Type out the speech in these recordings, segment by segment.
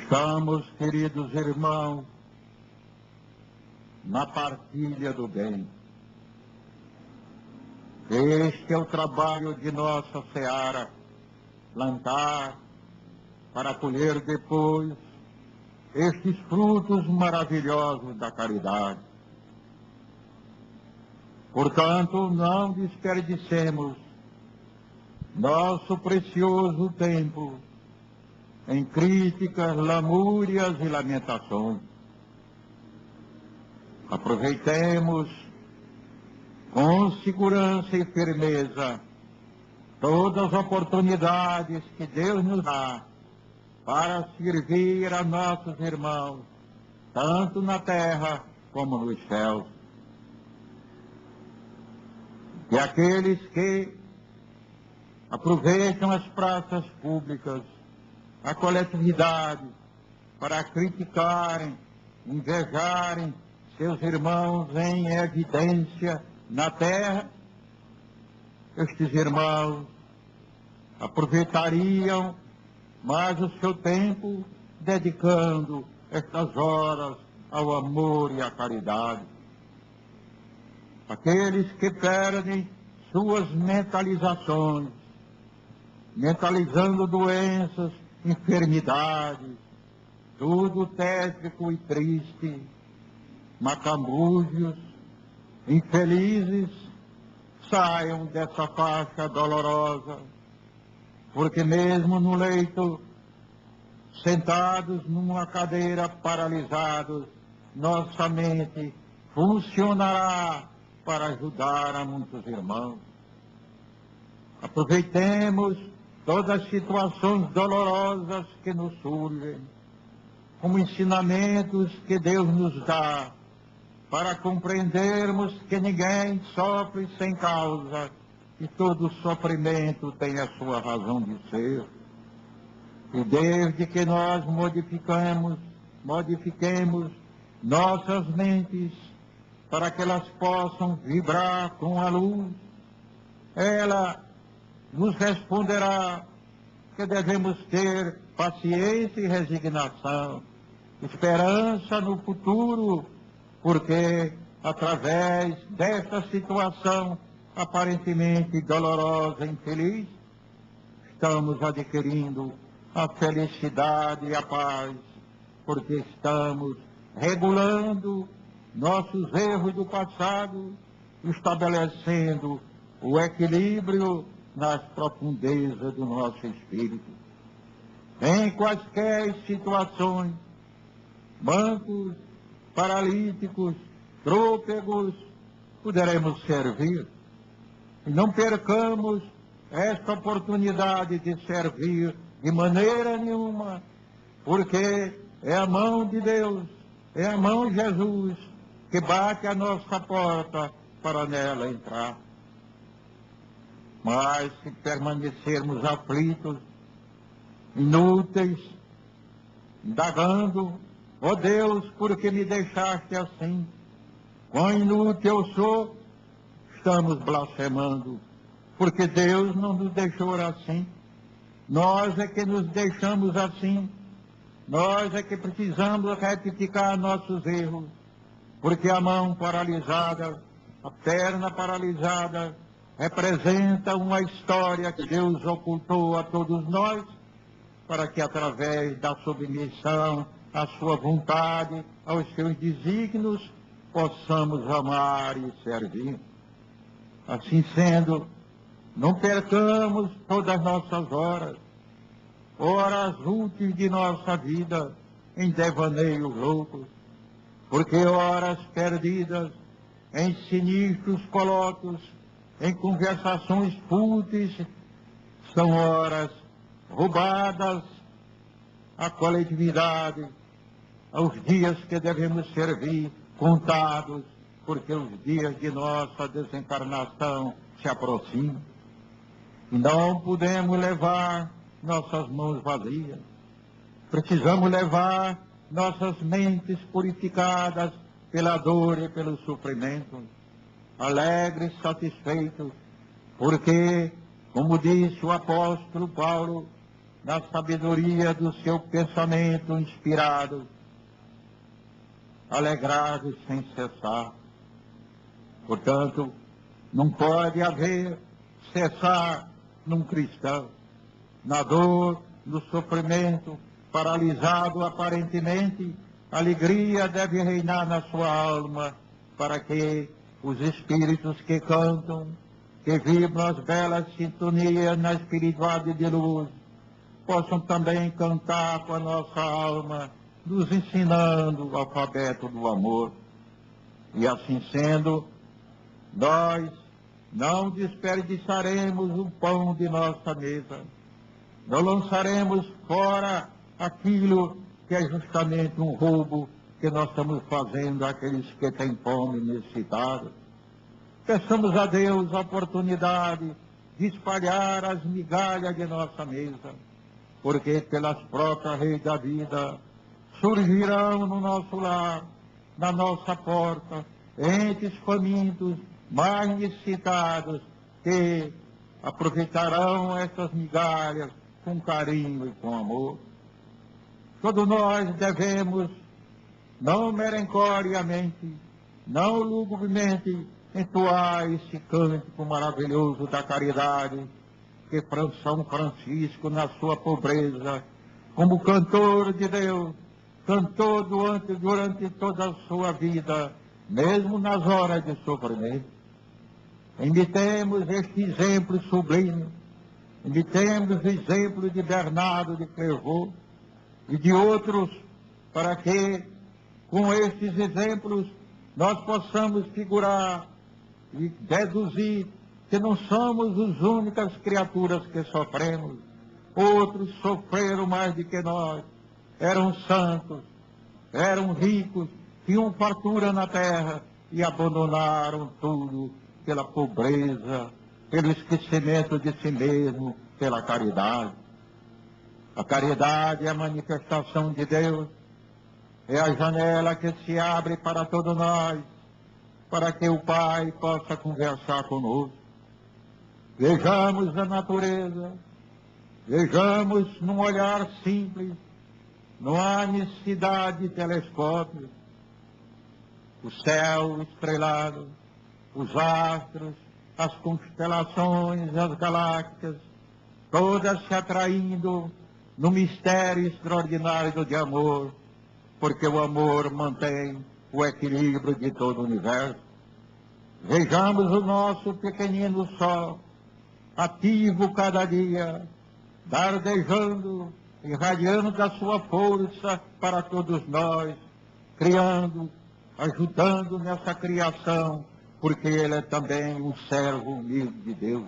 Estamos, queridos irmãos, na partilha do bem. Este é o trabalho de nossa seara, plantar para colher depois estes frutos maravilhosos da caridade. Portanto, não desperdicemos nosso precioso tempo em críticas, lamúrias e lamentações. Aproveitemos com segurança e firmeza todas as oportunidades que Deus nos dá para servir a nossos irmãos, tanto na terra como nos céus. E aqueles que aproveitam as praças públicas, a coletividade, para criticarem, invejarem seus irmãos em evidência na terra, estes irmãos aproveitariam mais o seu tempo dedicando estas horas ao amor e à caridade. Aqueles que perdem suas mentalizações, mentalizando doenças, enfermidades, tudo tétrico e triste, macambúzios, infelizes, saiam dessa faixa dolorosa, porque mesmo no leito, sentados numa cadeira, paralisados, nossa mente funcionará para ajudar a muitos irmãos. Aproveitemos todas as situações dolorosas que nos surgem, como ensinamentos que Deus nos dá, para compreendermos que ninguém sofre sem causa, e todo sofrimento tem a sua razão de ser. E desde que nós modifiquemos nossas mentes para que elas possam vibrar com a luz, ela nos responderá que devemos ter paciência e resignação, esperança no futuro, porque através desta situação aparentemente dolorosa e infeliz, estamos adquirindo a felicidade e a paz, porque estamos regulando nossos erros do passado, estabelecendo o equilíbrio nas profundezas do nosso espírito. Em quaisquer situações, mancos, paralíticos, trôpegos, poderemos servir. E não percamos esta oportunidade de servir de maneira nenhuma, porque é a mão de Deus, é a mão de Jesus que bate a nossa porta para nela entrar. Mas se permanecermos aflitos, inúteis, indagando, ó Deus, por que me deixaste assim? Quão inútil eu sou, estamos blasfemando, porque Deus não nos deixou assim. Nós é que nos deixamos assim. Nós é que precisamos retificar nossos erros, porque a mão paralisada, a perna paralisada, representa uma história que Deus ocultou a todos nós, para que através da submissão à sua vontade, aos seus desígnios, possamos amar e servir. Assim sendo, não percamos todas as nossas horas úteis de nossa vida em devaneios loucos, porque horas perdidas em sinistros colóquios, em conversações fúteis, são horas roubadas à coletividade, aos dias que devemos servir, contados, porque os dias de nossa desencarnação se aproximam. E não podemos levar nossas mãos vazias. Precisamos levar nossas mentes purificadas pela dor e pelo sofrimento, alegres, satisfeitos, porque, como disse o apóstolo Paulo, na sabedoria do seu pensamento inspirado, alegrados sem cessar. Portanto, não pode haver cessar num cristão, na dor, no sofrimento, paralisado aparentemente, a alegria deve reinar na sua alma, para que os espíritos que cantam, que vibram as belas sintonias na espiritualidade de luz, possam também cantar com a nossa alma, nos ensinando o alfabeto do amor. E assim sendo, nós não desperdiçaremos o pão de nossa mesa, não lançaremos fora aquilo que é justamente um roubo que nós estamos fazendo àqueles que têm fome e necessitados. Peçamos a Deus a oportunidade de espalhar as migalhas de nossa mesa, porque pelas próprias redes da vida surgirão no nosso lar, na nossa porta, entes famintos, mais necessitados, que aproveitarão essas migalhas com carinho e com amor. Todos nós devemos, não merencoriamente, não lugubremente, entoar esse cântico maravilhoso da caridade, que São Francisco, na sua pobreza, como cantor de Deus, cantou durante toda a sua vida, mesmo nas horas de sofrimento. Imitemos este exemplo sublime, imitemos o exemplo de Bernardo de Clairvaux e de outros, para que, com estes exemplos, nós possamos figurar e deduzir que não somos as únicas criaturas que sofremos. Outros sofreram mais do que nós, eram santos, eram ricos, tinham fartura na terra e abandonaram tudo pela pobreza, pelo esquecimento de si mesmo, pela caridade. A caridade é a manifestação de Deus, é a janela que se abre para todos nós, para que o Pai possa conversar conosco. Vejamos a natureza, vejamos num olhar simples, não há necessidade de telescópio, o céu estrelado, os astros, as constelações, as galáxias, todas se atraindo no mistério extraordinário de amor, porque o amor mantém o equilíbrio de todo o universo. Vejamos o nosso pequenino sol, ativo cada dia, dardejando, irradiando da sua força para todos nós, criando, ajudando nessa criação, porque ele é também um servo humilde de Deus.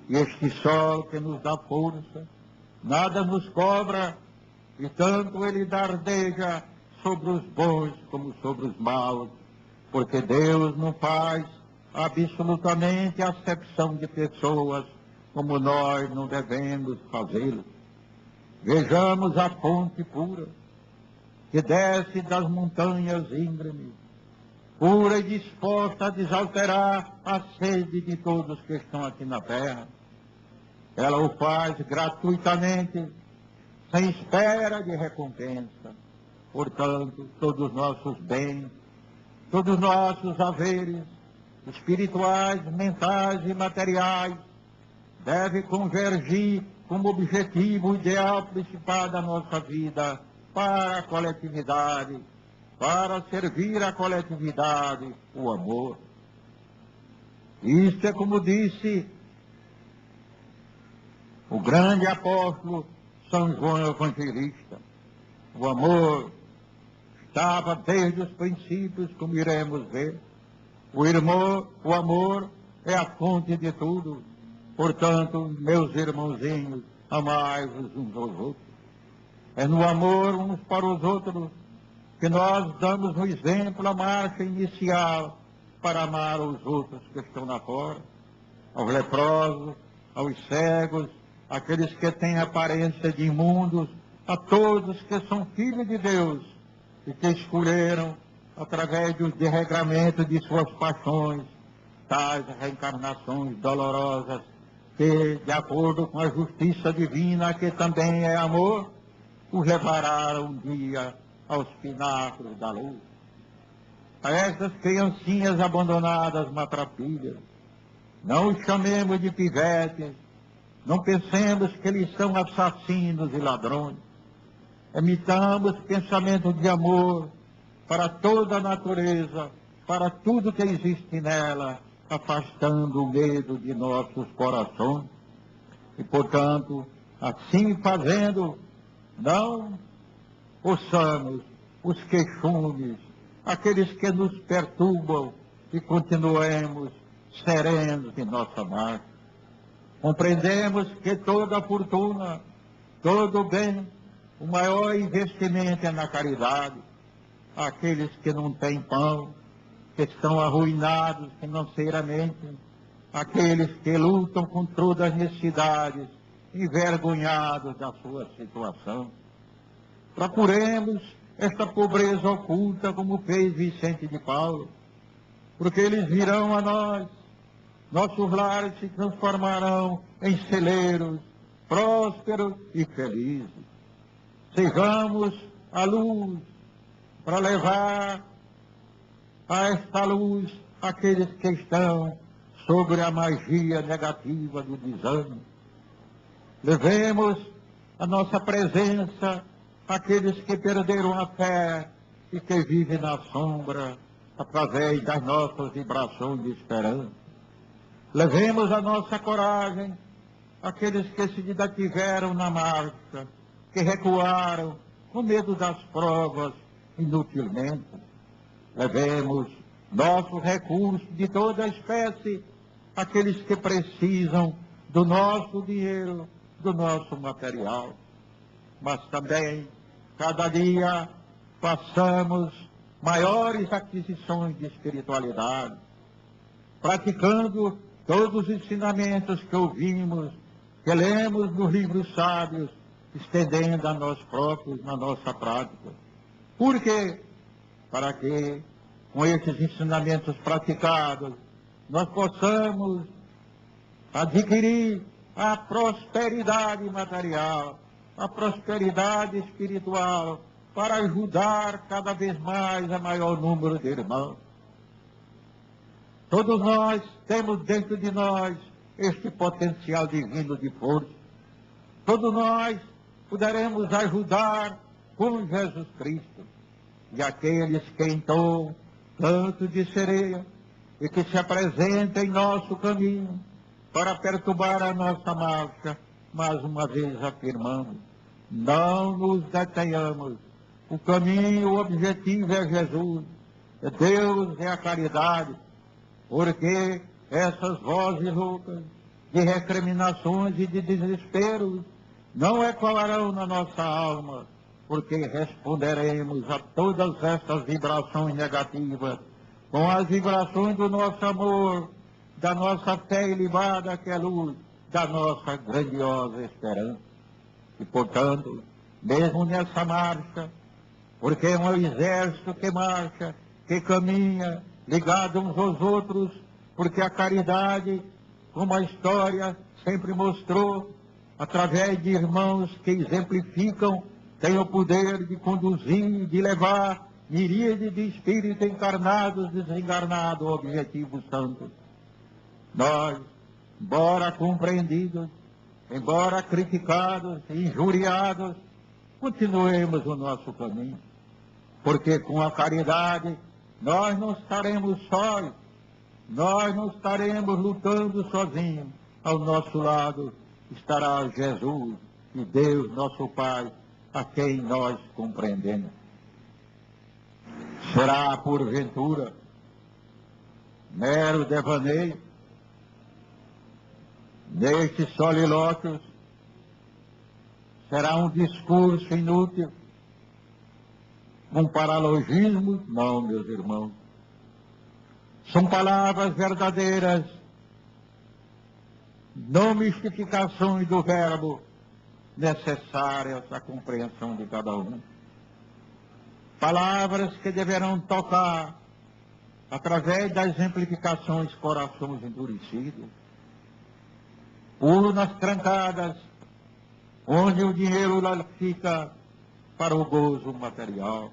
E este sol que nos dá força, nada nos cobra, e tanto ele dardeja sobre os bons como sobre os maus, porque Deus não faz absolutamente acepção de pessoas, como nós não devemos fazê-lo. Vejamos a fonte pura, que desce das montanhas íngremes, pura e disposta a desalterar a sede de todos que estão aqui na terra. Ela o faz gratuitamente, sem espera de recompensa. Portanto, todos os nossos bens, todos os nossos haveres, espirituais, mentais e materiais, devem convergir como objetivo ideal principal da nossa vida para a coletividade, para servir a coletividade, o amor. Isto é como disse o grande apóstolo São João Evangelista. O amor estava desde os princípios, como iremos ver. O amor é a fonte de tudo. Portanto, meus irmãozinhos, amai-vos uns aos outros. É no amor uns para os outros que nós damos o exemplo, a marcha inicial para amar os outros que estão lá fora, aos leprosos, aos cegos, aqueles que têm aparência de imundos, a todos que são filhos de Deus e que escolheram, através do desregramento de suas paixões, tais reencarnações dolorosas que, de acordo com a justiça divina, que também é amor, os levará um dia aos pináculos da luz. A essas criancinhas abandonadas, matrapilhas, não os chamemos de pivetes, não pensemos que eles são assassinos e ladrões. Emitamos pensamento de amor para toda a natureza, para tudo que existe nela, afastando o medo de nossos corações. E, portanto, assim fazendo, não ouçamos os queixumes, aqueles que nos perturbam, e continuemos serenos em nossa marcha. Compreendemos que toda a fortuna, todo o bem, o maior investimento é na caridade. Aqueles que não têm pão, que estão arruinados financeiramente, aqueles que lutam com todas as necessidades, envergonhados da sua situação. Procuremos esta pobreza oculta, como fez Vicente de Paulo, porque eles virão a nós, nossos lares se transformarão em celeiros, prósperos e felizes. Sejamos a luz para levar a esta luz aqueles que estão sobre a magia negativa do desânimo. Levemos a nossa presença àqueles que perderam a fé e que vivem na sombra através das nossas vibrações de esperança. Levemos a nossa coragem àqueles que se detiveram na marcha, que recuaram com medo das provas inutilmente. Levemos nossos recursos de toda a espécie àqueles que precisam do nosso dinheiro, do nosso material. Mas também, cada dia, façamos maiores aquisições de espiritualidade, praticando todos os ensinamentos que ouvimos, que lemos nos livros sábios, estendendo a nós próprios na nossa prática. Por quê? Para que, com esses ensinamentos praticados, nós possamos adquirir a prosperidade material, a prosperidade espiritual, para ajudar cada vez mais a maior número de irmãos. Todos nós temos dentro de nós este potencial divino de força. Todos nós poderemos ajudar com Jesus Cristo. E aqueles que entoam canto de sereia e que se apresentam em nosso caminho para perturbar a nossa marcha, mais uma vez afirmamos, não nos detenhamos. O caminho, o objetivo é Jesus, é Deus, é a caridade, porque essas vozes loucas de recriminações e de desespero não ecoarão na nossa alma, porque responderemos a todas essas vibrações negativas com as vibrações do nosso amor, da nossa fé ilibada, que é a luz da nossa grandiosa esperança. E, portanto, mesmo nessa marcha, porque é um exército que marcha, que caminha, ligado uns aos outros, porque a caridade, como a história sempre mostrou, através de irmãos que exemplificam, tem o poder de conduzir, de levar miríades de espíritos encarnados, desencarnados ao objetivo santo. Nós, embora compreendidos, embora criticados, injuriados, continuemos o nosso caminho, porque com a caridade nós não estaremos sós, nós não estaremos lutando sozinhos. Ao nosso lado estará Jesus e Deus, nosso Pai, a quem nós compreendemos. Será, porventura, mero devaneio nestes solilóquios? Será um discurso inútil, um paralogismo? Não, meus irmãos. São palavras verdadeiras, não mistificações do verbo, necessárias à compreensão de cada um. Palavras que deverão tocar, através das exemplificações, corações endurecidos. urnas trancadas, onde o dinheiro lá fica para o gozo material,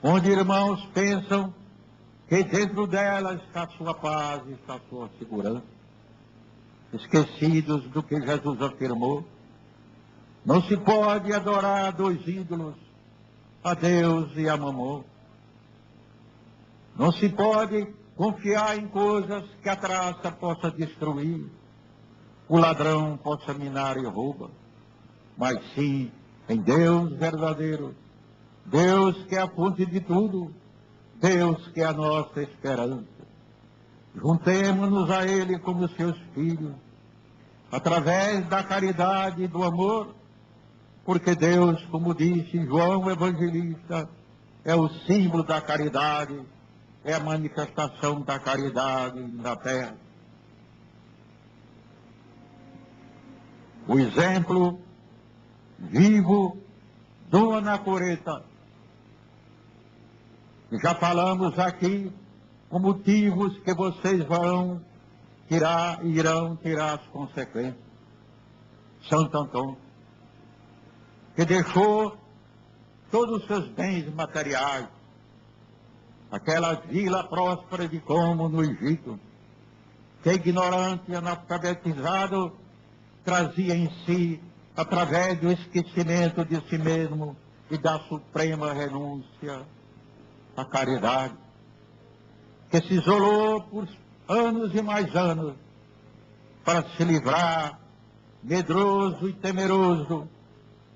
onde irmãos pensam que dentro delas está a sua paz e está a sua segurança, esquecidos do que Jesus afirmou. Não se pode adorar dois ídolos, a Deus e a Mamon. Não se pode confiar em coisas que a traça possa destruir, o ladrão possa minar e rouba, mas sim em Deus verdadeiro, Deus que é a fonte de tudo, Deus que é a nossa esperança. Juntemo-nos a Ele como seus filhos, através da caridade e do amor, porque Deus, como disse João Evangelista, é o símbolo da caridade, é a manifestação da caridade na terra. O exemplo vivo do anacoreta. Já falamos aqui com motivos que vocês irão tirar as consequências. Santo Antônio, que deixou todos os seus bens materiais, aquela vila próspera de Como, no Egito, que ignorante e analfabetizado trazia em si, através do esquecimento de si mesmo e da suprema renúncia, a caridade, que se isolou por anos e mais anos para se livrar, medroso e temeroso,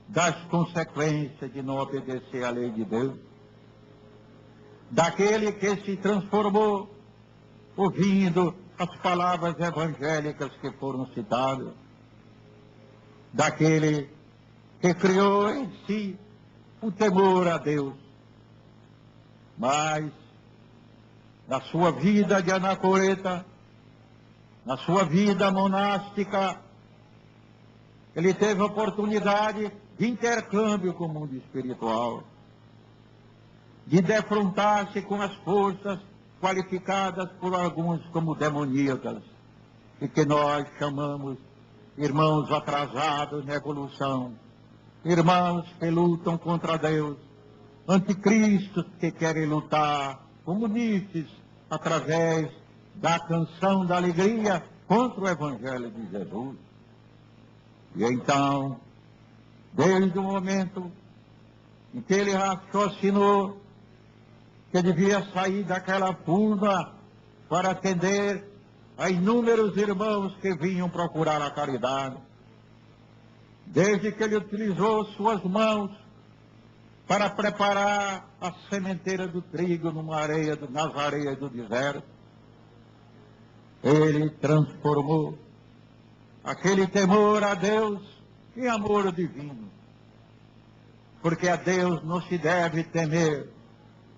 das consequências de não obedecer à lei de Deus, daquele que se transformou ouvindo as palavras evangélicas que foram citadas, daquele que criou em si o temor a Deus, mas na sua vida de anacoreta, na sua vida monástica, ele teve oportunidade de intercâmbio com o mundo espiritual, de defrontar-se com as forças qualificadas por alguns como demoníacas, e que nós chamamos irmãos atrasados na evolução, irmãos que lutam contra Deus, anticristos que querem lutar, comunistas, através da canção da alegria contra o Evangelho de Jesus. E então, desde o momento em que ele raciocinou que devia sair daquela turma para atender a inúmeros irmãos que vinham procurar a caridade, desde que ele utilizou suas mãos para preparar a sementeira do trigo nas areias do deserto, ele transformou aquele temor a Deus em amor divino. Porque a Deus não se deve temer.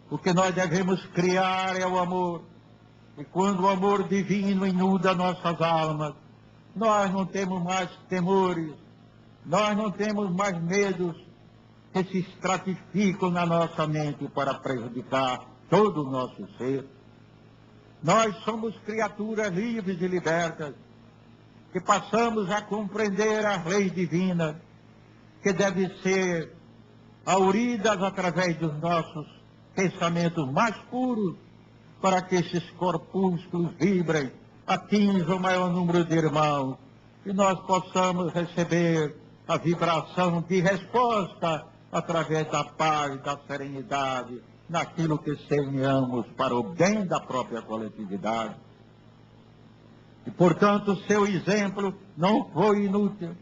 O que nós devemos criar é o amor. E quando o amor divino inunda nossas almas, nós não temos mais temores, nós não temos mais medos que se estratificam na nossa mente para prejudicar todo o nosso ser. Nós somos criaturas livres e libertas, que passamos a compreender as leis divinas, que devem ser auridas através dos nossos pensamentos mais puros, para que esses corpúsculos vibrem, atinjam o maior número de irmãos, e nós possamos receber a vibração de resposta através da paz, da serenidade, naquilo que semeamos para o bem da própria coletividade. E, portanto, seu exemplo não foi inútil.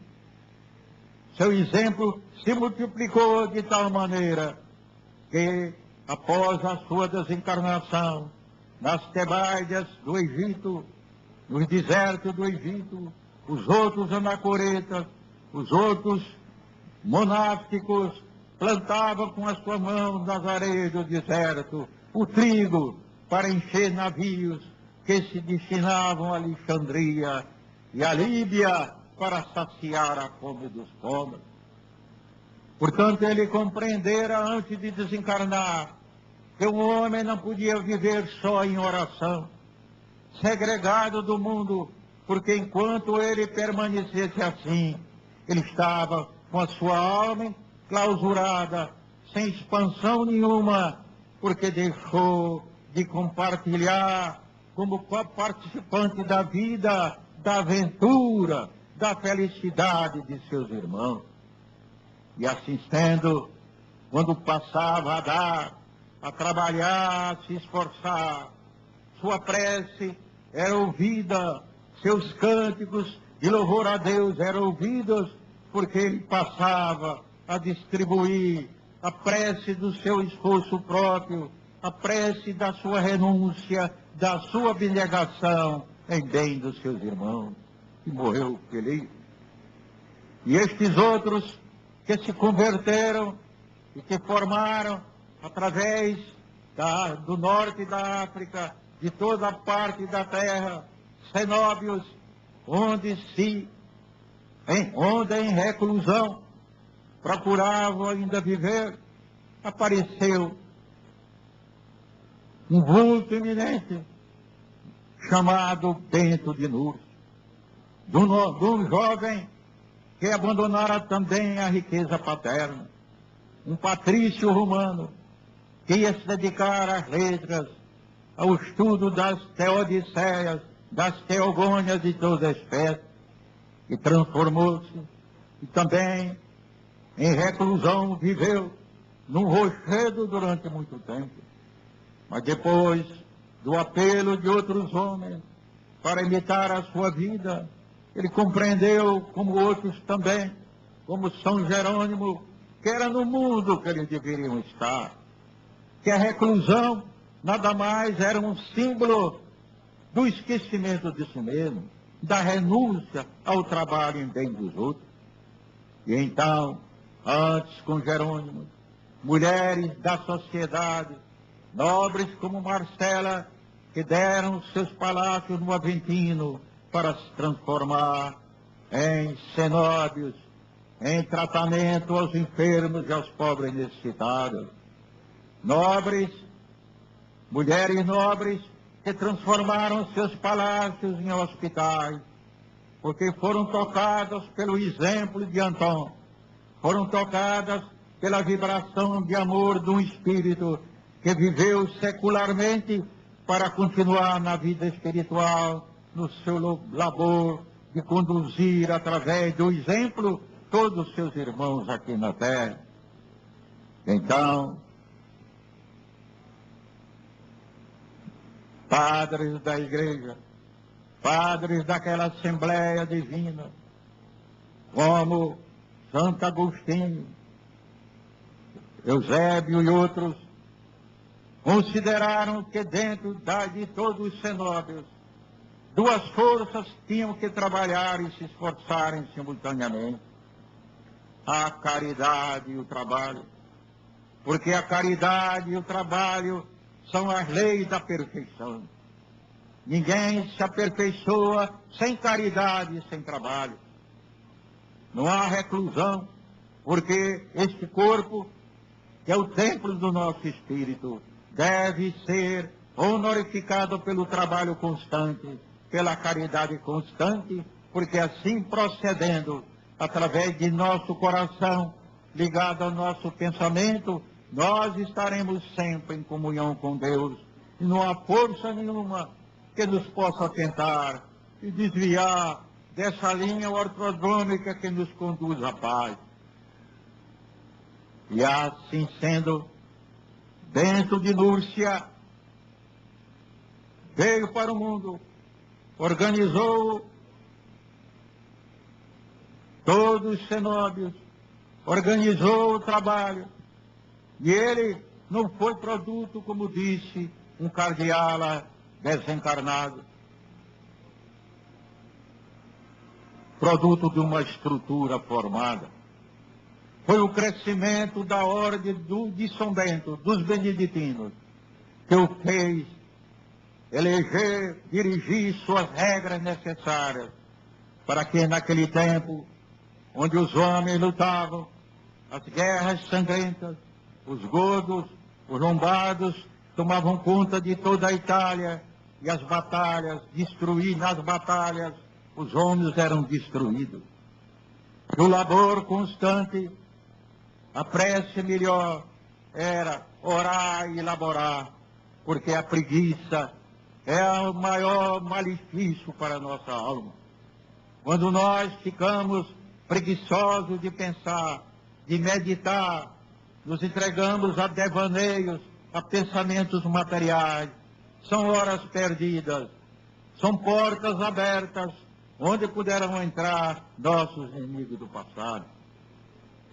Seu exemplo se multiplicou de tal maneira que, após a sua desencarnação, nas Tebaidas do Egito, nos desertos do Egito, os outros anacoretas, os outros monásticos, plantavam com as suas mãos nas areias do deserto o trigo para encher navios que se destinavam a Alexandria e a Líbia para saciar a fome dos pobres. Portanto, ele compreendera antes de desencarnar que o homem não podia viver só em oração, segregado do mundo porque enquanto ele permanecesse assim, ele estava com a sua alma clausurada, sem expansão nenhuma, porque deixou de compartilhar como participante da vida, da aventura, da felicidade de seus irmãos. E assim sendo, quando passava a dar, a trabalhar, a se esforçar, sua prece era ouvida, seus cânticos de louvor a Deus eram ouvidos, porque ele passava a distribuir a prece do seu esforço próprio, a prece da sua renúncia, da sua abnegação em bem dos seus irmãos, e morreu feliz. E estes outros que se converteram e que formaram, através do norte da África, de toda a parte da terra, cenóbios, onde em reclusão procuravam ainda viver, apareceu um vulto eminente chamado Bento de Núrcio, de um jovem que abandonara também a riqueza paterna, um patrício romano que ia se dedicar às letras, ao estudo das teodiceias, das teogônias de toda a espécie, e transformou-se, e também em reclusão viveu num rochedo durante muito tempo. Mas depois do apelo de outros homens para imitar a sua vida, ele compreendeu, como outros também, como São Jerônimo, que era no mundo que eles deveriam estar, que a reclusão nada mais era um símbolo do esquecimento de si mesmo, da renúncia ao trabalho em bem dos outros. E então, antes com Jerônimo, mulheres da sociedade, nobres como Marcela, que deram seus palácios no Aventino para se transformar em cenóbios, em tratamento aos enfermos e aos pobres necessitados. Nobres, mulheres nobres, que transformaram seus palácios em hospitais, porque foram tocadas pelo exemplo de Antão, foram tocadas pela vibração de amor de um espírito que viveu secularmente para continuar na vida espiritual, no seu labor de conduzir através do exemplo todos os seus irmãos aqui na terra. Então, padres da igreja, padres daquela Assembleia Divina, como Santo Agostinho, Eusébio e outros, consideraram que dentro de todos os cenóbios, duas forças tinham que trabalhar e se esforçarem simultaneamente: a caridade e o trabalho. Porque a caridade e o trabalho são as leis da perfeição. Ninguém se aperfeiçoa sem caridade e sem trabalho. Não há reclusão, porque este corpo, que é o templo do nosso espírito, deve ser honorificado pelo trabalho constante, pela caridade constante, porque assim procedendo, através de nosso coração, ligado ao nosso pensamento, nós estaremos sempre em comunhão com Deus, e não há força nenhuma que nos possa tentar e desviar dessa linha ortodrômica que nos conduz à paz. E assim sendo, Bento de Núrcia veio para o mundo, organizou todos os cenóbios, organizou o trabalho, e ele não foi produto, como disse um cardeal desencarnado, produto de uma estrutura formada. Foi o crescimento da ordem de São Bento, dos beneditinos, que o fez eleger, dirigir suas regras necessárias, para que naquele tempo, onde os homens lutavam, as guerras sangrentas, os godos, os lombardos tomavam conta de toda a Itália, e as batalhas, destruir nas batalhas os homens eram destruídos. Que o labor constante, a prece melhor era orar e laborar, porque a preguiça é o maior malefício para a nossa alma. Quando nós ficamos preguiçosos de pensar, de meditar, nos entregamos a devaneios, a pensamentos materiais, são horas perdidas, são portas abertas, onde puderam entrar nossos inimigos do passado.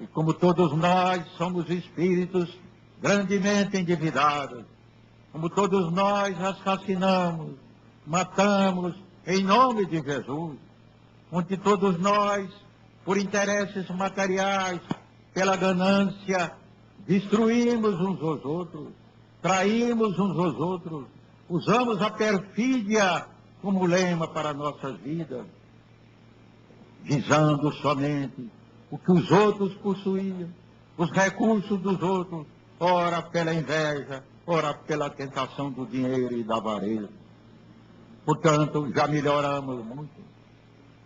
E como todos nós somos espíritos grandemente endividados, como todos nós assassinamos, matamos em nome de Jesus, onde todos nós, por interesses materiais, pela ganância, destruímos uns aos outros, traímos uns aos outros, usamos a perfídia como lema para nossas vidas, visando somente o que os outros possuíam, os recursos dos outros, ora pela inveja, ora pela tentação do dinheiro e da avareza. Portanto, já melhoramos muito.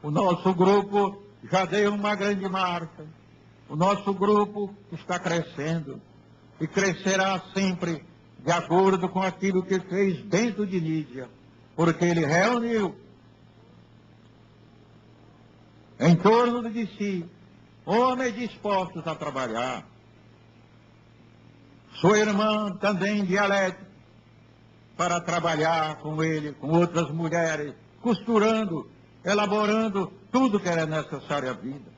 O nosso grupo já deu uma grande marcha. O nosso grupo está crescendo e crescerá sempre de acordo com aquilo que fez Bento de Nídia, porque ele reuniu em torno de si homens dispostos a trabalhar. Sua irmã também dialética, para trabalhar com ele, com outras mulheres, costurando, elaborando tudo que era necessário à vida.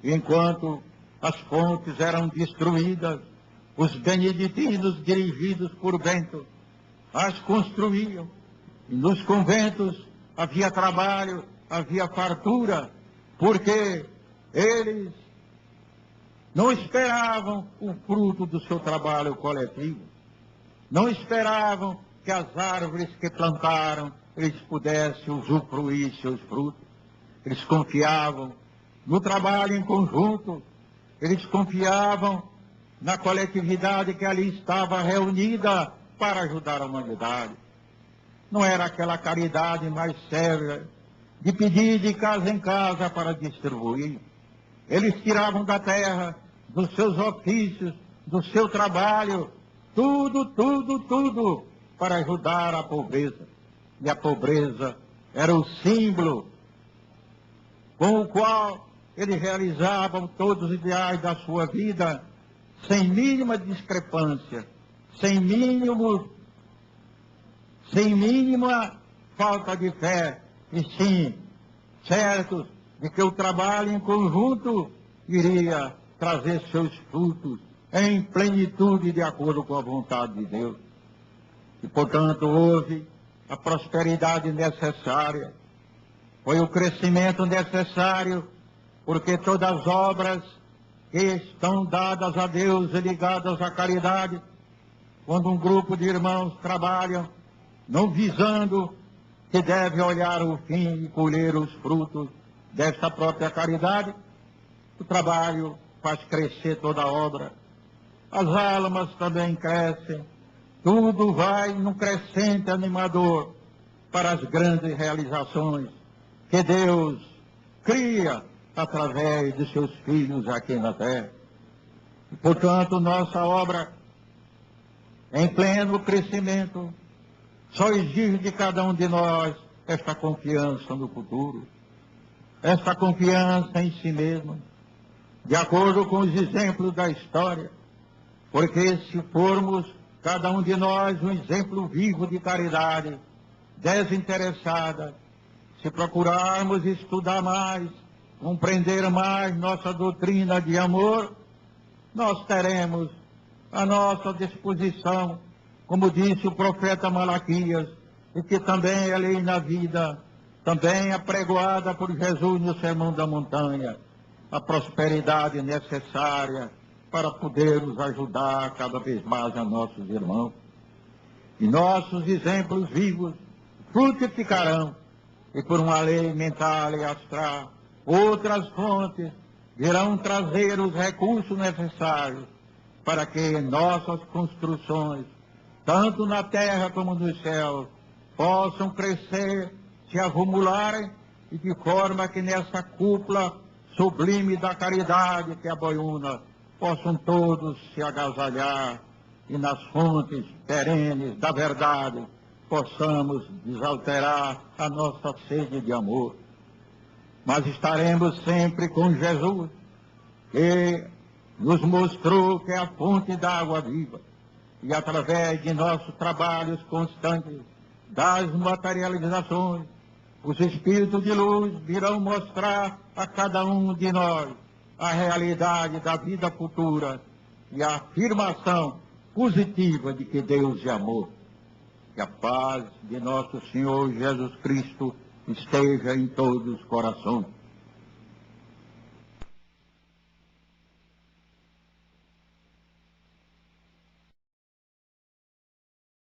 E enquanto as fontes eram destruídas, os beneditinos, dirigidos por Bento, as construíam. E nos conventos havia trabalho, havia fartura, porque eles não esperavam o fruto do seu trabalho coletivo. Não esperavam que as árvores que plantaram, eles pudessem usufruir seus frutos. Eles confiavam no trabalho em conjunto, eles confiavam na coletividade que ali estava reunida para ajudar a humanidade. Não era aquela caridade mais séria de pedir de casa em casa para distribuir. Eles tiravam da terra, dos seus ofícios, do seu trabalho, tudo, para ajudar a pobreza. E a pobreza era o símbolo com o qual eles realizavam todos os ideais da sua vida, sem mínima discrepância, sem mínima falta de fé, e sim, certos de que o trabalho em conjunto iria trazer seus frutos em plenitude de acordo com a vontade de Deus. E, portanto, houve a prosperidade necessária, foi o crescimento necessário, porque todas as obras que estão dadas a Deus e ligadas à caridade, quando um grupo de irmãos trabalham, não visando que deve olhar o fim e colher os frutos desta própria caridade, o trabalho faz crescer toda a obra, as almas também crescem, tudo vai num crescente animador para as grandes realizações que Deus cria através de seus filhos aqui na terra. E, portanto, nossa obra, em pleno crescimento, só exige de cada um de nós esta confiança no futuro, esta confiança em si mesmo, de acordo com os exemplos da história, porque se formos, cada um de nós, um exemplo vivo de caridade, desinteressada, se procurarmos estudar mais, compreender mais nossa doutrina de amor, nós teremos à nossa disposição, como disse o profeta Malaquias, e que também é lei na vida, também apregoada por Jesus no Sermão da Montanha, a prosperidade necessária para podermos ajudar cada vez mais a nossos irmãos. E nossos exemplos vivos frutificarão, e por uma lei mental e astral, outras fontes virão trazer os recursos necessários para que nossas construções, tanto na terra como nos céus, possam crescer, se acumularem e de forma que nessa cúpula sublime da caridade que aboiuna, possam todos se agasalhar e nas fontes perenes da verdade possamos desalterar a nossa sede de amor. Mas estaremos sempre com Jesus, que nos mostrou que é a fonte da água viva, e através de nossos trabalhos constantes, das materializações, os Espíritos de luz virão mostrar a cada um de nós a realidade da vida futura e a afirmação positiva de que Deus é amor. Que a paz de nosso Senhor Jesus Cristo esteja em todos os corações.